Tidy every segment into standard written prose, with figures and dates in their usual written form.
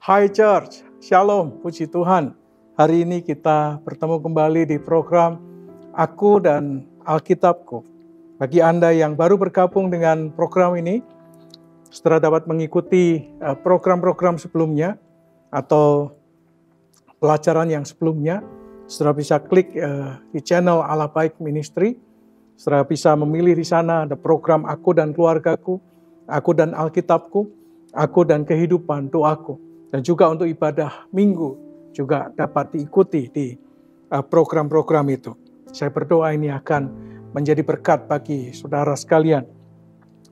Hai Church, Shalom, puji Tuhan. Hari ini kita bertemu kembali di program Aku dan Alkitabku. Bagi Anda yang baru bergabung dengan program ini, saudara dapat mengikuti program-program sebelumnya atau pelajaran yang sebelumnya. Saudara bisa klik di channel Allah Baik Ministry. Saudara bisa memilih di sana ada program Aku dan Keluargaku, Aku dan Alkitabku, Aku dan Kehidupan Doaku. Dan juga untuk ibadah minggu juga dapat diikuti di program-program itu. Saya berdoa ini akan menjadi berkat bagi saudara sekalian.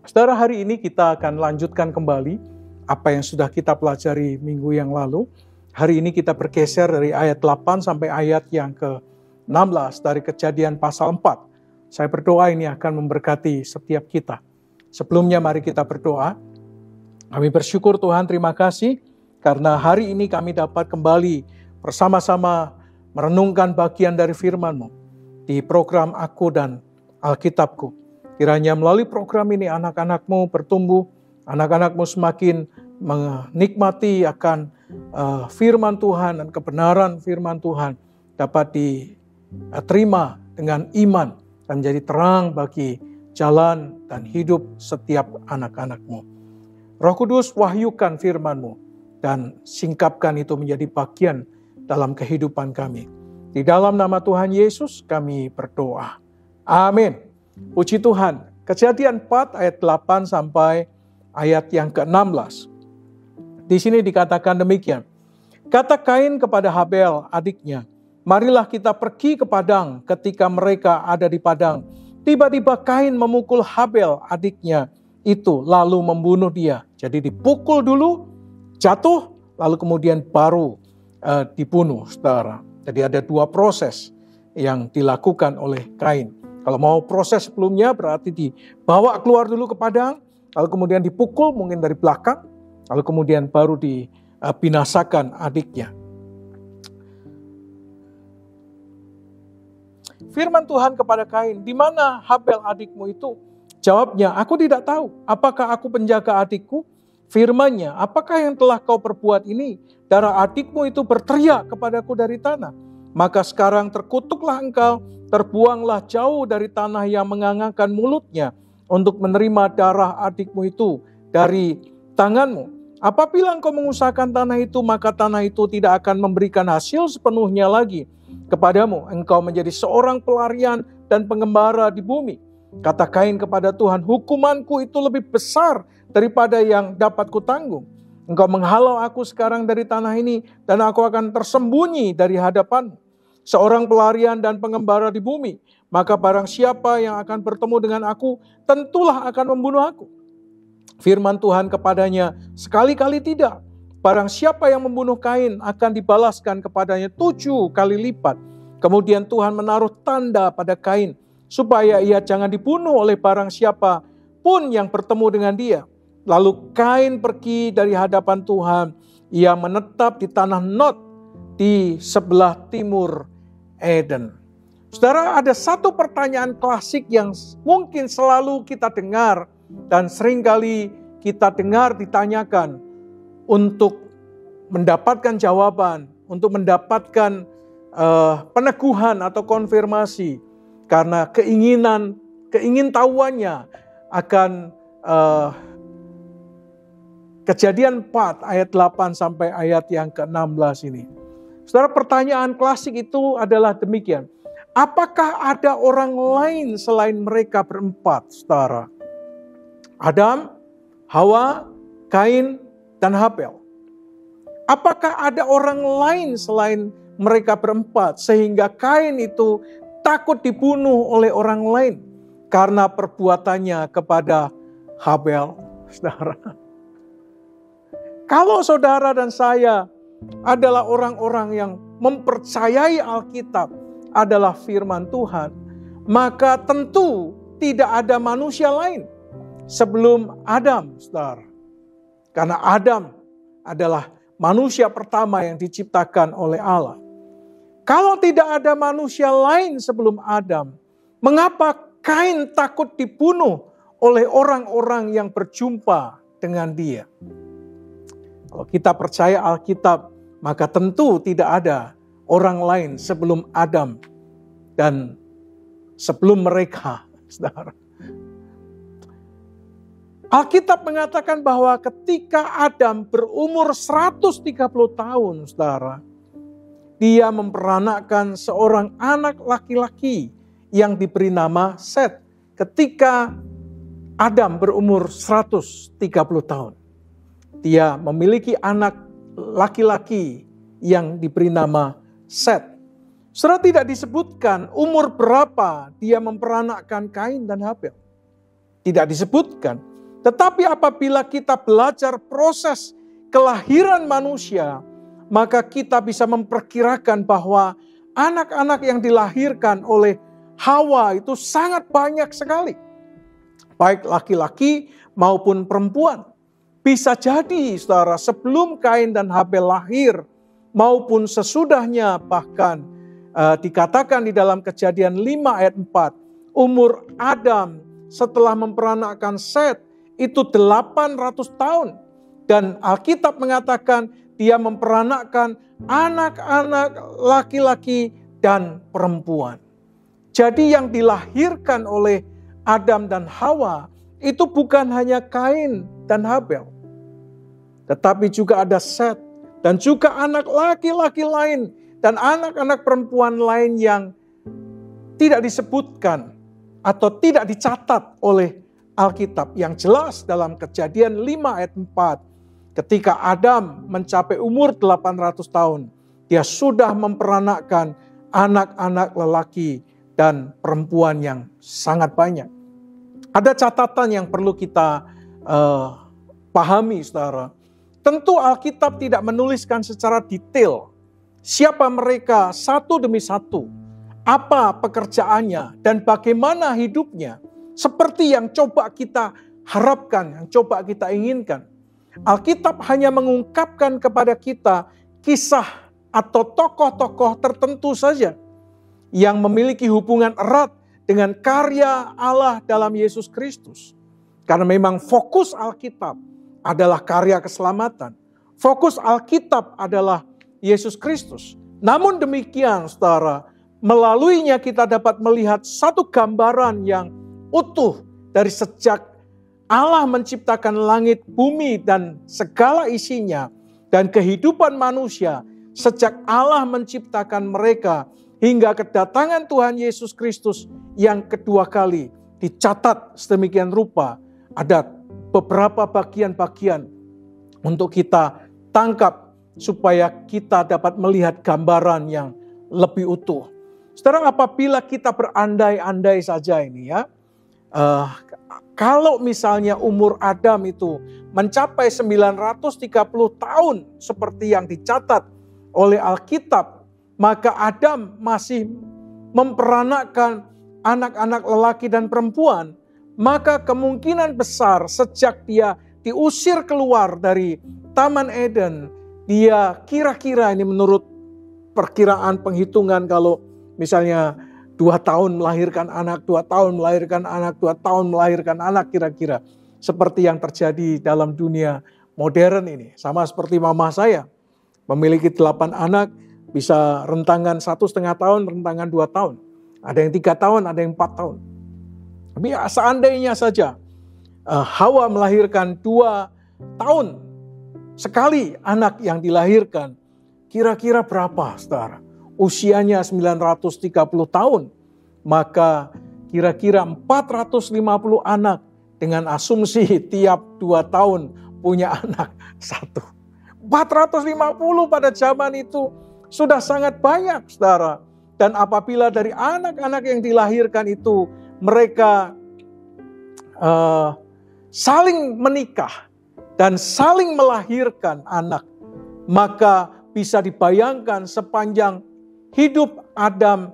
Saudara, hari ini kita akan lanjutkan kembali apa yang sudah kita pelajari minggu yang lalu. Hari ini kita bergeser dari ayat 8 sampai ayat yang ke-16 dari Kejadian pasal 4. Saya berdoa ini akan memberkati setiap kita. Sebelumnya mari kita berdoa. Kami bersyukur Tuhan, terima kasih karena hari ini kami dapat kembali bersama-sama merenungkan bagian dari firman-Mu di program Aku dan Alkitabku. Kiranya melalui program ini anak-anak-Mu bertumbuh, anak-anak-Mu semakin menikmati akan firman Tuhan dan kebenaran firman Tuhan dapat diterima dengan iman dan menjadi terang bagi jalan dan hidup setiap anak-anak-Mu. Roh Kudus, wahyukan firman-Mu dan singkapkan itu menjadi bagian dalam kehidupan kami. Di dalam nama Tuhan Yesus kami berdoa. Amin. Puji Tuhan. Kejadian 4 ayat 8 sampai ayat yang ke-16. Di sini dikatakan demikian. Kata Kain kepada Habel adiknya, marilah kita pergi ke padang. Ketika mereka ada di padang, tiba-tiba Kain memukul Habel adiknya itu lalu membunuh dia. Jadi dipukul dulu, jatuh, lalu kemudian baru dibunuh, saudara. Jadi ada dua proses yang dilakukan oleh Kain. Kalau mau proses sebelumnya berarti dibawa keluar dulu ke padang, lalu kemudian dipukul mungkin dari belakang, lalu kemudian baru dibinasakan adiknya. Firman Tuhan kepada Kain, di mana Habel adikmu itu? Jawabnya, aku tidak tahu. Apakah aku penjaga adikku? Firman-Nya, apakah yang telah kau perbuat ini? Darah adikmu itu berteriak kepadaku dari tanah. Maka sekarang terkutuklah engkau, terbuanglah jauh dari tanah yang mengangangkan mulutnya untuk menerima darah adikmu itu dari tanganmu. Apabila engkau mengusahakan tanah itu, maka tanah itu tidak akan memberikan hasil sepenuhnya lagi kepadamu. Engkau menjadi seorang pelarian dan pengembara di bumi. Kata Kain kepada Tuhan, hukumanku itu lebih besar daripada yang dapat kutanggung. Engkau menghalau aku sekarang dari tanah ini, dan aku akan tersembunyi dari hadapanmu. Seorang pelarian dan pengembara di bumi, maka barang siapa yang akan bertemu dengan aku, tentulah akan membunuh aku. Firman Tuhan kepadanya, sekali-kali tidak. Barang siapa yang membunuh Kain akan dibalaskan kepadanya 7 kali lipat. Kemudian Tuhan menaruh tanda pada Kain, supaya ia jangan dibunuh oleh barang siapa pun yang bertemu dengan dia. Lalu Kain pergi dari hadapan Tuhan. Ia menetap di tanah Nod di sebelah timur Eden. Saudara, ada satu pertanyaan klasik yang mungkin selalu kita dengar dan seringkali kita dengar ditanyakan untuk mendapatkan jawaban, untuk mendapatkan peneguhan atau konfirmasi. Karena keingintahuannya akan Kejadian 4 ayat 8 sampai ayat yang ke-16 ini. Saudara, pertanyaan klasik itu adalah demikian. Apakah ada orang lain selain mereka berempat, saudara? Adam, Hawa, Kain, dan Habel. Apakah ada orang lain selain mereka berempat sehingga Kain itu takut dibunuh oleh orang lain karena perbuatannya kepada Habel, saudara. Kalau saudara dan saya adalah orang-orang yang mempercayai Alkitab adalah firman Tuhan, maka tentu tidak ada manusia lain sebelum Adam, saudara. Karena Adam adalah manusia pertama yang diciptakan oleh Allah. Kalau tidak ada manusia lain sebelum Adam, mengapa Kain takut dibunuh oleh orang-orang yang berjumpa dengan dia? Kalau kita percaya Alkitab, maka tentu tidak ada orang lain sebelum Adam dan sebelum mereka, saudara. Alkitab mengatakan bahwa ketika Adam berumur 130 tahun, saudara, dia memperanakkan seorang anak laki-laki yang diberi nama Set. Ketika Adam berumur 130 tahun, dia memiliki anak laki-laki yang diberi nama Set. Saudara, tidak disebutkan umur berapa dia memperanakkan Kain dan Habel. Tidak disebutkan. Tetapi apabila kita belajar proses kelahiran manusia, maka kita bisa memperkirakan bahwa anak-anak yang dilahirkan oleh Hawa itu sangat banyak sekali. Baik laki-laki maupun perempuan. Bisa jadi, saudara, sebelum Kain dan Habel lahir maupun sesudahnya, bahkan dikatakan di dalam Kejadian 5 ayat 4, umur Adam setelah memperanakkan Set itu 800 tahun. Dan Alkitab mengatakan dia memperanakkan anak-anak laki-laki dan perempuan. Jadi yang dilahirkan oleh Adam dan Hawa itu bukan hanya Kain dan Habel, tetapi juga ada Set dan juga anak laki-laki lain dan anak-anak perempuan lain yang tidak disebutkan atau tidak dicatat oleh Alkitab. Yang jelas dalam Kejadian 5 ayat 4, ketika Adam mencapai umur 800 tahun, dia sudah memperanakkan anak-anak lelaki dan perempuan yang sangat banyak. Ada catatan yang perlu kita pahami, saudara. Tentu Alkitab tidak menuliskan secara detail siapa mereka satu demi satu, apa pekerjaannya, dan bagaimana hidupnya, seperti yang coba kita harapkan, yang coba kita inginkan. Alkitab hanya mengungkapkan kepada kita kisah atau tokoh-tokoh tertentu saja yang memiliki hubungan erat dengan karya Allah dalam Yesus Kristus. Karena memang fokus Alkitab adalah karya keselamatan. Fokus Alkitab adalah Yesus Kristus. Namun demikian, saudara, melaluinya kita dapat melihat satu gambaran yang utuh dari sejak Allah menciptakan langit, bumi, dan segala isinya, dan kehidupan manusia sejak Allah menciptakan mereka hingga kedatangan Tuhan Yesus Kristus yang kedua kali. Dicatat sedemikian rupa, ada beberapa bagian-bagian untuk kita tangkap supaya kita dapat melihat gambaran yang lebih utuh. Sekarang apabila kita berandai-andai saja ini ya, kalau misalnya umur Adam itu mencapai 930 tahun seperti yang dicatat oleh Alkitab, maka Adam masih memperanakkan anak-anak lelaki dan perempuan, maka kemungkinan besar sejak dia diusir keluar dari Taman Eden, dia kira-kira ini menurut perkiraan penghitungan, kalau misalnya 2 tahun melahirkan anak, 2 tahun melahirkan anak, 2 tahun melahirkan anak, kira-kira seperti yang terjadi dalam dunia modern ini. Sama seperti mama saya, memiliki 8 anak, bisa rentangan 1,5 tahun, rentangan 2 tahun. Ada yang 3 tahun, ada yang 4 tahun. Tapi seandainya saja Hawa melahirkan 2 tahun sekali anak yang dilahirkan, kira-kira berapa, saudara? Usianya 930 tahun, maka kira-kira 450 anak dengan asumsi tiap 2 tahun punya anak 1. 450 pada zaman itu sudah sangat banyak, saudara. Dan apabila dari anak-anak yang dilahirkan itu mereka saling menikah dan saling melahirkan anak, maka bisa dibayangkan sepanjang hidup Adam,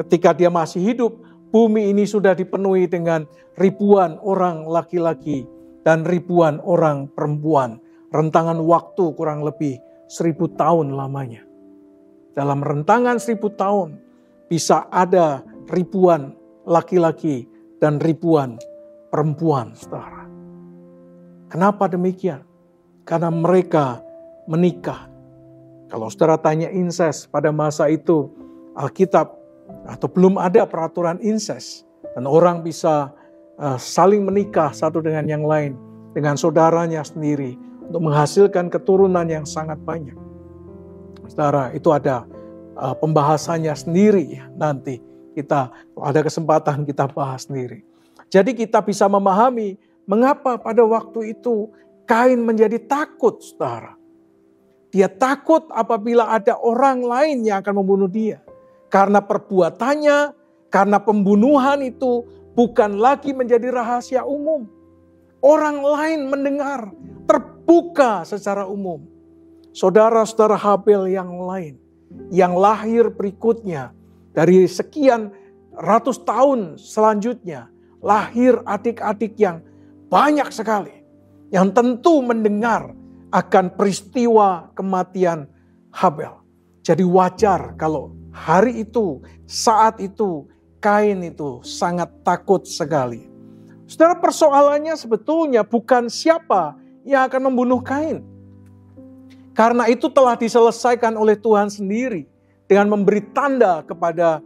ketika dia masih hidup, bumi ini sudah dipenuhi dengan ribuan orang laki-laki dan ribuan orang perempuan. Rentangan waktu kurang lebih 1000 tahun lamanya. Dalam rentangan 1000 tahun bisa ada ribuan laki-laki dan ribuan perempuan, saudara. Kenapa demikian? karena mereka menikah. Kalau saudara tanya incest pada masa itu, Alkitab atau belum ada peraturan incest. Dan orang bisa saling menikah satu dengan yang lain, dengan saudaranya sendiri, untuk menghasilkan keturunan yang sangat banyak. Saudara, itu ada pembahasannya sendiri nanti. Kita kalau ada kesempatan kita bahas sendiri. Jadi kita bisa memahami mengapa pada waktu itu Kain menjadi takut, saudara. Dia takut apabila ada orang lain yang akan membunuh dia. Karena perbuatannya, karena pembunuhan itu bukan lagi menjadi rahasia umum. Orang lain mendengar, terbuka secara umum. Saudara-saudara Habel yang lain, yang lahir berikutnya, dari sekian ratus tahun selanjutnya, lahir adik-adik yang banyak sekali. Yang tentu mendengar akan peristiwa kematian Habel. Jadi wajar kalau hari itu, saat itu, Kain itu sangat takut sekali. Saudara, persoalannya sebetulnya bukan siapa yang akan membunuh Kain. Karena itu telah diselesaikan oleh Tuhan sendiri dengan memberi tanda kepada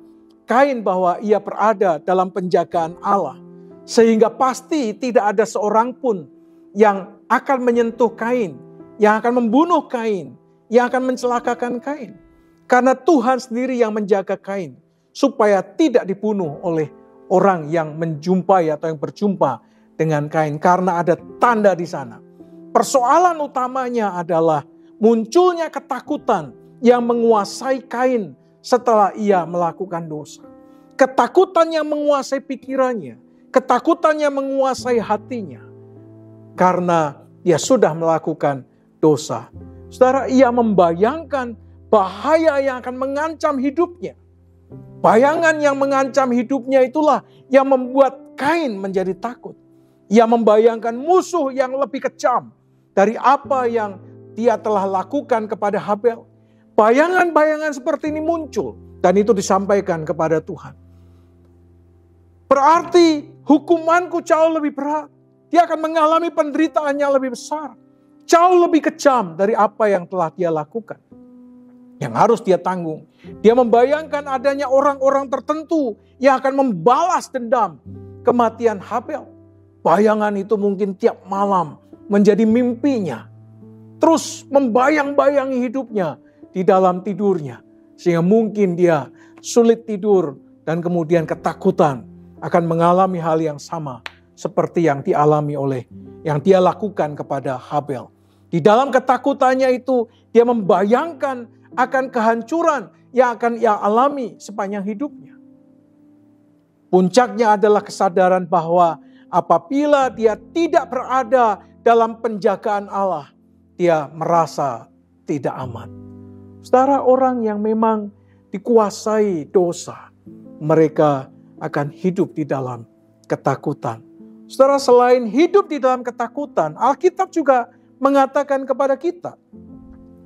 Kain bahwa ia berada dalam penjagaan Allah. Sehingga pasti tidak ada seorang pun yang akan menyentuh Kain, yang akan membunuh Kain, yang akan mencelakakan Kain. Karena Tuhan sendiri yang menjaga Kain, supaya tidak dibunuh oleh orang yang menjumpai atau yang berjumpa dengan Kain. Karena ada tanda di sana. Persoalan utamanya adalah munculnya ketakutan yang menguasai Kain setelah ia melakukan dosa. Ketakutan yang menguasai pikirannya, ketakutan yang menguasai hatinya. Karena ia sudah melakukan dosa. Saudara, ia membayangkan bahaya yang akan mengancam hidupnya. Bayangan yang mengancam hidupnya itulah yang membuat Kain menjadi takut. Ia membayangkan musuh yang lebih kejam dari apa yang dia telah lakukan kepada Habel. Bayangan-bayangan seperti ini muncul dan itu disampaikan kepada Tuhan. Berarti hukumanku jauh lebih berat. Dia akan mengalami penderitaan yang lebih besar. Jauh lebih kejam dari apa yang telah dia lakukan. Yang harus dia tanggung. Dia membayangkan adanya orang-orang tertentu yang akan membalas dendam kematian Habel. Bayangan itu mungkin tiap malam menjadi mimpinya. Terus membayang-bayangi hidupnya di dalam tidurnya. Sehingga mungkin dia sulit tidur dan kemudian ketakutan akan mengalami hal yang sama seperti yang dialami oleh yang dia lakukan kepada Habel. Di dalam ketakutannya itu dia membayangkan akan kehancuran yang akan ia alami sepanjang hidupnya. Puncaknya adalah kesadaran bahwa apabila dia tidak berada dalam penjagaan Allah, dia merasa tidak aman. Saudara, orang yang memang dikuasai dosa, mereka akan hidup di dalam ketakutan. Saudara, selain hidup di dalam ketakutan, Alkitab juga mengatakan kepada kita,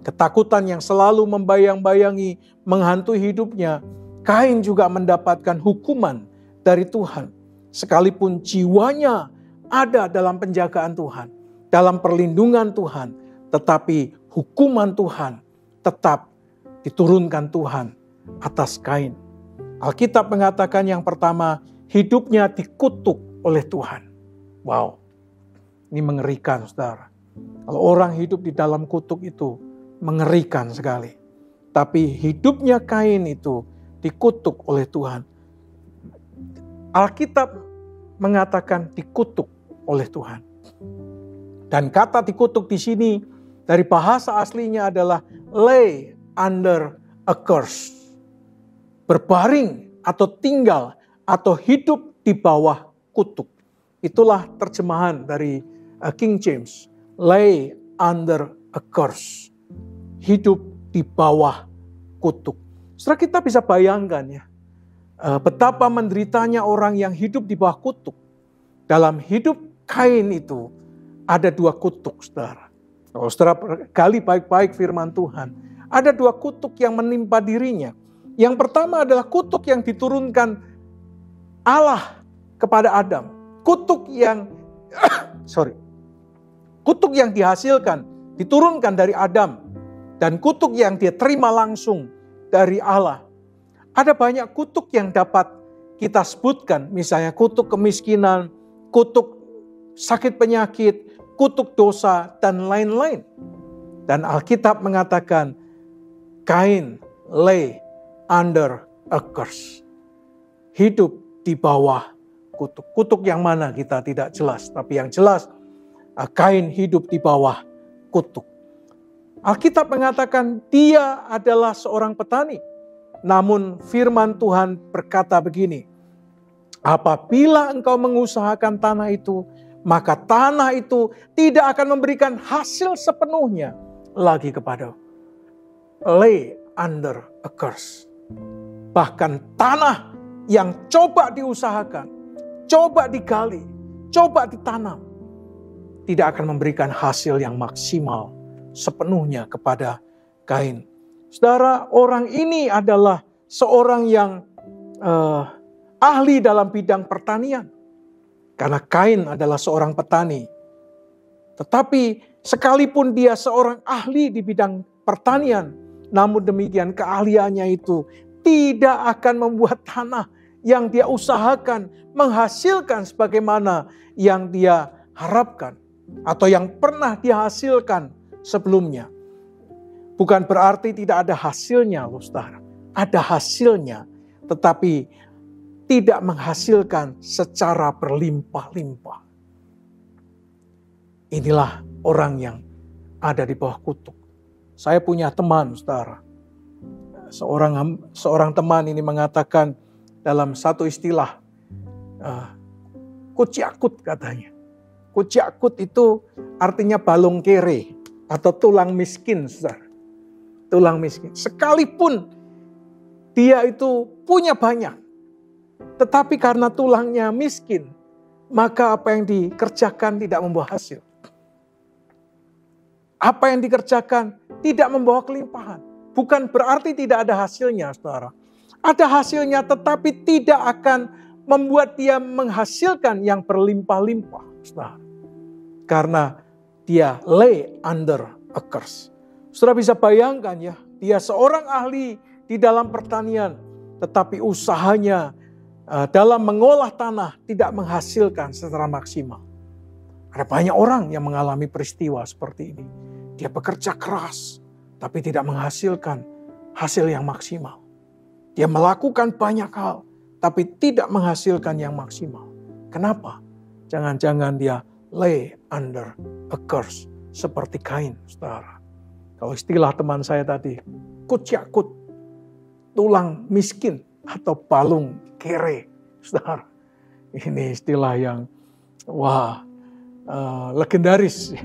ketakutan yang selalu membayang-bayangi, menghantui hidupnya, Kain juga mendapatkan hukuman dari Tuhan. Sekalipun jiwanya ada dalam penjagaan Tuhan, dalam perlindungan Tuhan, tetapi hukuman Tuhan tetap diturunkan Tuhan atas Kain. Alkitab mengatakan yang pertama, hidupnya dikutuk oleh Tuhan. Wow, ini mengerikan, saudara. Kalau orang hidup di dalam kutuk itu mengerikan sekali. Tapi hidupnya Kain itu dikutuk oleh Tuhan. Alkitab mengatakan dikutuk oleh Tuhan. Dan kata dikutuk di sini dari bahasa aslinya adalah lay under a curse. Berbaring atau tinggal atau hidup di bawah kutuk. Itulah terjemahan dari King James. Lay under a curse. Hidup di bawah kutuk. Setelah kita bisa bayangkan ya, betapa menderitanya orang yang hidup di bawah kutuk. Dalam hidup Kain itu ada dua kutuk, saudara. Kalau saudara gali baik-baik firman Tuhan, ada dua kutuk yang menimpa dirinya. Yang pertama adalah kutuk yang diturunkan Allah kepada Adam. Kutuk yang kutuk yang dihasilkan diturunkan dari Adam dan kutuk yang dia terima langsung dari Allah. Ada banyak kutuk yang dapat kita sebutkan, misalnya kutuk kemiskinan, kutuk sakit penyakit, kutuk dosa, dan lain-lain. Dan Alkitab mengatakan, Kain lay under a curse. Hidup di bawah kutuk. Kutuk yang mana kita tidak jelas, tapi yang jelas Kain hidup di bawah kutuk. Alkitab mengatakan dia adalah seorang petani. Namun firman Tuhan berkata begini, apabila engkau mengusahakan tanah itu, maka tanah itu tidak akan memberikan hasil sepenuhnya lagi kepada lay under a curse. Bahkan tanah yang coba diusahakan, coba digali, coba ditanam, tidak akan memberikan hasil yang maksimal sepenuhnya kepada Kain. Saudara, orang ini adalah seorang yang ahli dalam bidang pertanian. Karena Kain adalah seorang petani. Tetapi sekalipun dia seorang ahli di bidang pertanian, namun demikian keahliannya itu tidak akan membuat tanah yang dia usahakan menghasilkan sebagaimana yang dia harapkan atau yang pernah dia hasilkan sebelumnya. Bukan berarti tidak ada hasilnya, loh saudara. Ada hasilnya, tetapi tidak menghasilkan secara berlimpah-limpah. Inilah orang yang ada di bawah kutuk. Saya punya teman, saudara. Seorang teman ini mengatakan dalam satu istilah, kuciakut katanya. Kuciakut itu artinya balung kere atau tulang miskin, saudara. Tulang miskin. Sekalipun dia itu punya banyak, tetapi karena tulangnya miskin, maka apa yang dikerjakan tidak membawa hasil. Apa yang dikerjakan tidak membawa kelimpahan. Bukan berarti tidak ada hasilnya, saudara. Ada hasilnya tetapi tidak akan membuat dia menghasilkan yang berlimpah-limpah, saudara. Karena dia lay under a curse. Saudara bisa bayangkan ya, dia seorang ahli di dalam pertanian, tetapi usahanya dalam mengolah tanah tidak menghasilkan secara maksimal. Ada banyak orang yang mengalami peristiwa seperti ini. Dia bekerja keras, tapi tidak menghasilkan hasil yang maksimal. Dia melakukan banyak hal, tapi tidak menghasilkan yang maksimal. Kenapa? Jangan-jangan dia lay under a curse seperti Kain, saudara. Kalau istilah teman saya tadi, kuciakut, tulang miskin atau balung kere, saudara. Ini istilah yang legendaris.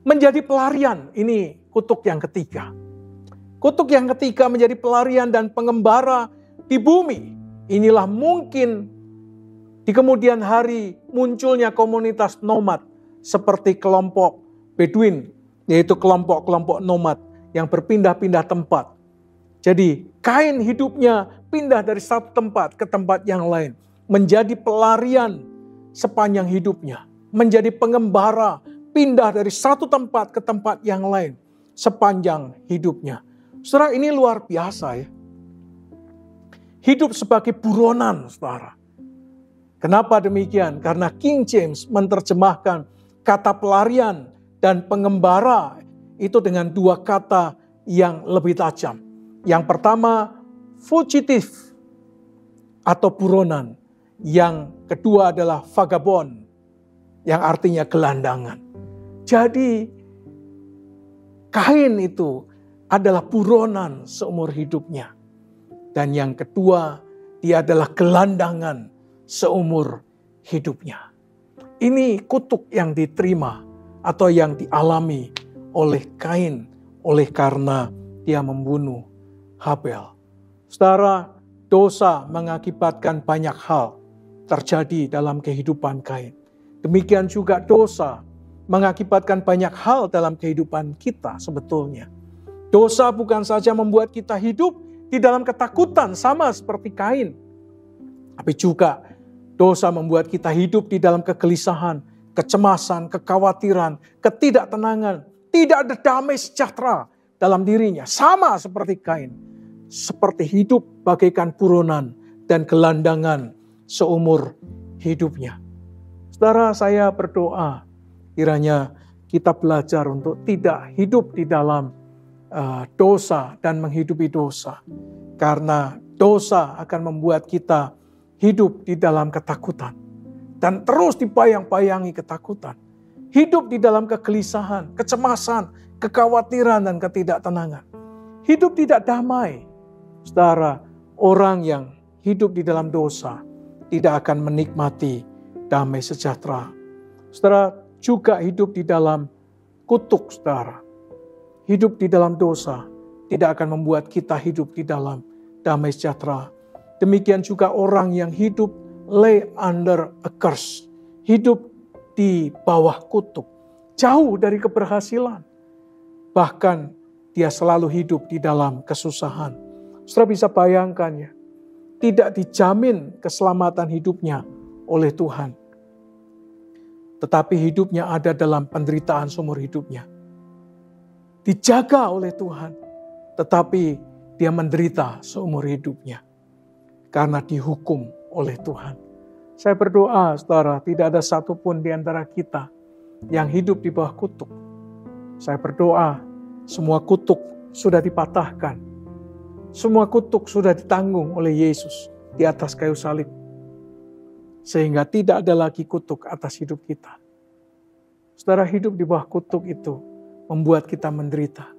Menjadi pelarian, ini kutuk yang ketiga. Kutuk yang ketiga menjadi pelarian dan pengembara di bumi. Inilah mungkin di kemudian hari munculnya komunitas nomad seperti kelompok Bedouin, yaitu kelompok-kelompok nomad yang berpindah-pindah tempat. Jadi Kain hidupnya pindah dari satu tempat ke tempat yang lain. Menjadi pelarian sepanjang hidupnya. Menjadi pengembara, pindah dari satu tempat ke tempat yang lain sepanjang hidupnya. Saudara, ini luar biasa ya. Hidup sebagai buronan, saudara. Kenapa demikian? Karena King James menerjemahkan kata pelarian dan pengembara itu dengan dua kata yang lebih tajam. Yang pertama, fugitive atau buronan. Yang kedua adalah vagabond, yang artinya gelandangan. Jadi, Kain itu adalah buronan seumur hidupnya. Dan yang kedua, dia adalah gelandangan seumur hidupnya. Ini kutuk yang diterima atau yang dialami oleh Kain oleh karena dia membunuh Habel. Saudara, dosa mengakibatkan banyak hal terjadi dalam kehidupan Kain. Demikian juga dosa mengakibatkan banyak hal dalam kehidupan kita sebetulnya. Dosa bukan saja membuat kita hidup di dalam ketakutan sama seperti Kain. Tapi juga dosa membuat kita hidup di dalam kegelisahan, kecemasan, kekhawatiran, ketidaktenangan. Tidak ada damai sejahtera dalam dirinya. Sama seperti Kain. Seperti hidup bagaikan buronan dan gelandangan seumur hidupnya. Saudara, saya berdoa kiranya kita belajar untuk tidak hidup di dalam dosa dan menghidupi dosa. Karena dosa akan membuat kita hidup di dalam ketakutan. Dan terus dibayang-bayangi ketakutan. Hidup di dalam kegelisahan, kecemasan, kekhawatiran dan ketidaktenangan. Hidup tidak damai. Saudara, orang yang hidup di dalam dosa tidak akan menikmati damai sejahtera. Saudara, juga hidup di dalam kutuk, saudara. Hidup di dalam dosa tidak akan membuat kita hidup di dalam damai sejahtera. Demikian juga orang yang hidup lay under a curse. Hidup di bawah kutuk. Jauh dari keberhasilan. Bahkan dia selalu hidup di dalam kesusahan. Saudara bisa bayangkan ya. Tidak dijamin keselamatan hidupnya oleh Tuhan. Tetapi hidupnya ada dalam penderitaan seumur hidupnya. Dijaga oleh Tuhan. Tetapi dia menderita seumur hidupnya. Karena dihukum oleh Tuhan. Saya berdoa, saudara, tidak ada satupun di antara kita yang hidup di bawah kutuk. Saya berdoa, semua kutuk sudah dipatahkan. Semua kutuk sudah ditanggung oleh Yesus di atas kayu salib. Sehingga tidak ada lagi kutuk atas hidup kita. Saudara, hidup di bawah kutuk itu membuat kita menderita.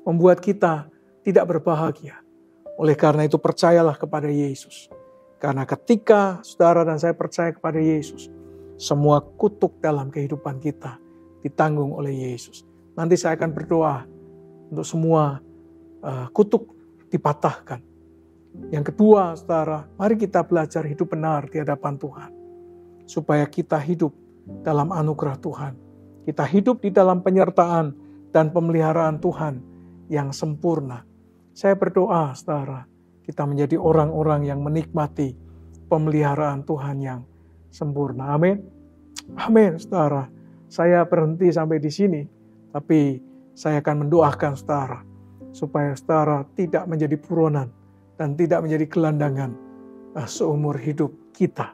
Membuat kita tidak berbahagia. Oleh karena itu percayalah kepada Yesus. Karena ketika saudara dan saya percaya kepada Yesus, semua kutuk dalam kehidupan kita ditanggung oleh Yesus. Nanti saya akan berdoa untuk semua kutuk dipatahkan. Yang kedua, saudara, mari kita belajar hidup benar di hadapan Tuhan. Supaya kita hidup dalam anugerah Tuhan. Kita hidup di dalam penyertaan dan pemeliharaan Tuhan yang sempurna. Saya berdoa, saudara, kita menjadi orang-orang yang menikmati pemeliharaan Tuhan yang sempurna. Amin. Amin, saudara. Saya berhenti sampai di sini, tapi saya akan mendoakan saudara supaya saudara tidak menjadi buronan dan tidak menjadi gelandangan seumur hidup kita.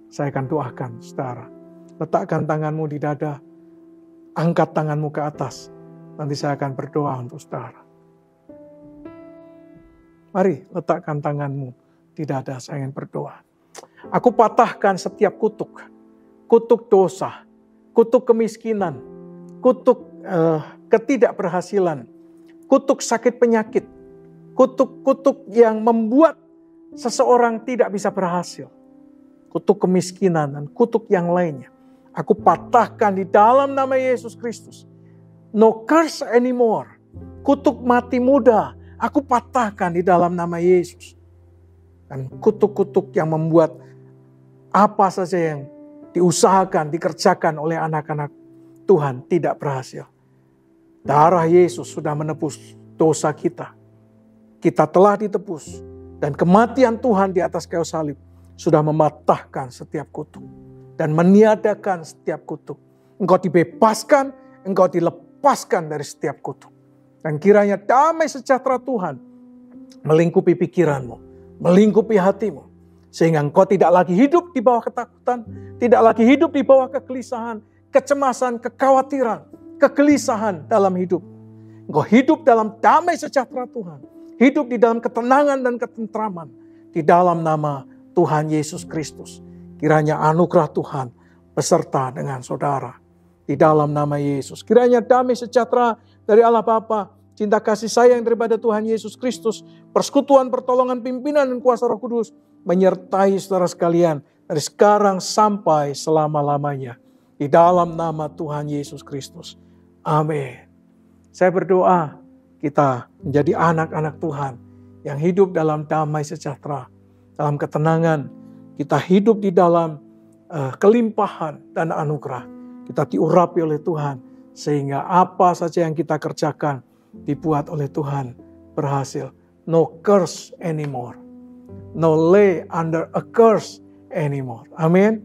Saya akan doakan saudara. Letakkan tanganmu di dada, angkat tanganmu ke atas. Nanti saya akan berdoa untuk saudara. Mari letakkan tanganmu di dada, saya ingin berdoa. Aku patahkan setiap kutuk. Kutuk dosa, kutuk kemiskinan, kutuk ketidakberhasilan, kutuk sakit penyakit, kutuk-kutuk yang membuat seseorang tidak bisa berhasil. Kutuk kemiskinan dan kutuk yang lainnya. Aku patahkan di dalam nama Yesus Kristus. No curse anymore. Kutuk mati muda, aku patahkan di dalam nama Yesus. Dan kutuk-kutuk yang membuat apa saja yang diusahakan, dikerjakan oleh anak-anak Tuhan tidak berhasil. Darah Yesus sudah menebus dosa kita. Kita telah ditebus. Dan kematian Tuhan di atas kayu salib sudah mematahkan setiap kutuk. Dan meniadakan setiap kutuk. Engkau dibebaskan, engkau dilepaskan dari setiap kutuk. Dan kiranya damai sejahtera Tuhan melingkupi pikiranmu, melingkupi hatimu. Sehingga engkau tidak lagi hidup di bawah ketakutan, tidak lagi hidup di bawah kegelisahan, kecemasan, kekhawatiran, kegelisahan dalam hidup. Engkau hidup dalam damai sejahtera Tuhan. Hidup di dalam ketenangan dan ketentraman. Di dalam nama Tuhan Yesus Kristus. Kiranya anugerah Tuhan beserta dengan saudara. Di dalam nama Yesus. Kiranya damai sejahtera dari Allah Bapa, cinta kasih sayang daripada Tuhan Yesus Kristus, persekutuan, pertolongan, pimpinan, dan kuasa Roh Kudus menyertai saudara sekalian dari sekarang sampai selama-lamanya. Di dalam nama Tuhan Yesus Kristus. Amin. Saya berdoa kita menjadi anak-anak Tuhan yang hidup dalam damai sejahtera, dalam ketenangan. Kita hidup di dalam kelimpahan dan anugerah. Kita diurapi oleh Tuhan sehingga apa saja yang kita kerjakan dibuat oleh Tuhan berhasil. No curse anymore. No lay under a curse anymore. Amin.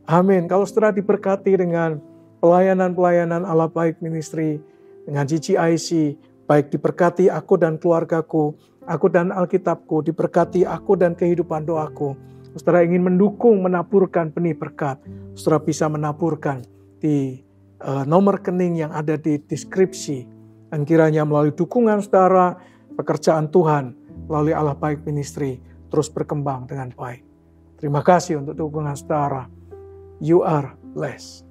Amin. Kalau saudara diberkati dengan pelayanan-pelayanan Allah Baik Ministry, dengan GCIC, baik diberkati aku dan keluargaku, aku dan Alkitabku, diberkati aku dan kehidupan doaku. Saudara ingin mendukung, menaburkan benih berkat, saudara bisa menaburkan di nomor rekening yang ada di deskripsi. Dan kiranya melalui dukungan saudara, pekerjaan Tuhan, melalui Allah Baik Ministry, terus berkembang dengan baik. Terima kasih untuk dukungan saudara. You are blessed.